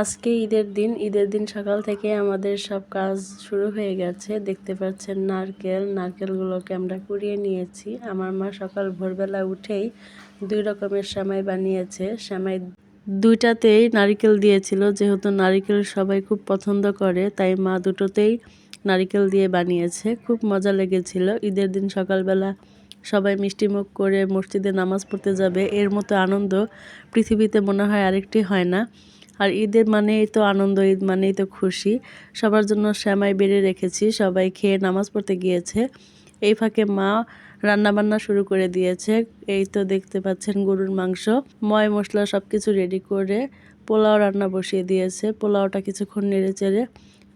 আজকে ঈদের দিন সকাল থেকে আমাদের সব কাজ শুরু হয়ে গেছে। দেখতে পাচ্ছেন নারকেলগুলোকে আমরা কুড়িয়ে নিয়েছি। আমার মা সকাল ভোরবেলা উঠেই 2 রকমের সেমাই বানিয়েছে। সেমাই দুইটাতেই নারকেল দিয়েছিল, যেহেতু নারকেল সবাই খুব পছন্দ করে তাই মা দুটোতেই নারকেল দিয়ে বানিয়েছে। খুব মজা লেগেছিল। ঈদের দিন সকালবেলা সবাই মিষ্টিমুখ করে মসজিদে নামাজ পড়তে যাবে, এর মতো আনন্দ পৃথিবীতে মনে হয় আরেকটি হয় না। আর ঈদের মানেই তো আনন্দ, ঈদ মানেই তো খুশি। সবার জন্য সেমাই বেড়ে রেখেছি, সবাই খেয়ে নামাজ পড়তে গিয়েছে। এই ফাঁকে মা রান্নাবান্না শুরু করে দিয়েছে। এই তো দেখতে পাচ্ছেন গরুর মাংস, ময় মশলা সব কিছু রেডি করে পোলাও রান্না বসিয়ে দিয়েছে। পোলাওটা কিছুক্ষণ নেড়ে চেড়ে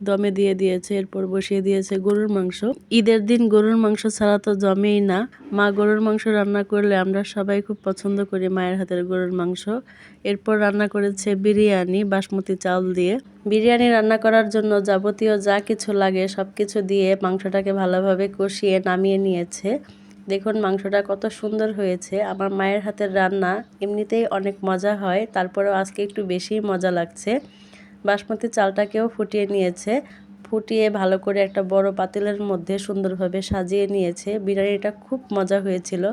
দমে দিয়ে দিয়েছে, এরপর বসিয়ে দিয়েছে গরুর মাংস। ঈদের দিন গরুর মাংস ছাড়া তো জমেই না। মা গরুর মাংস রান্না করলে আমরা সবাই খুব পছন্দ করি মায়ের হাতের গরুর মাংস। এরপর রান্না করেছে বিরিয়ানি বাসমতি চাল দিয়ে। বিরিয়ানি রান্না করার জন্য যাবতীয় যা কিছু লাগে সব কিছু দিয়ে মাংসটাকে ভালোভাবে কষিয়ে নামিয়ে নিয়েছে। দেখুন মাংসটা কত সুন্দর হয়েছে। আমার মায়ের হাতের রান্না এমনিতেই অনেক মজা হয়, তারপরেও আজকে একটু বেশিই মজা লাগছে। বাসমতি চালটাকেও ফুটিয়ে নিয়েছে, ফুটিয়ে ভালো করে একটা বড় পাতিলের মধ্যে সুন্দরভাবে সাজিয়ে নিয়েছে। বিরিয়ানিটা খুব মজা হয়েছিল,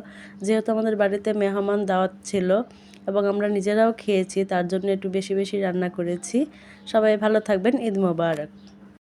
যেহেতু আমাদের বাড়িতে মেহমান দাওয়াত ছিল এবং আমরা নিজেরাও খেয়েছি, তার জন্য একটু বেশি বেশি রান্না করেছি। সবাই ভালো থাকবেন। ঈদ মোবারক।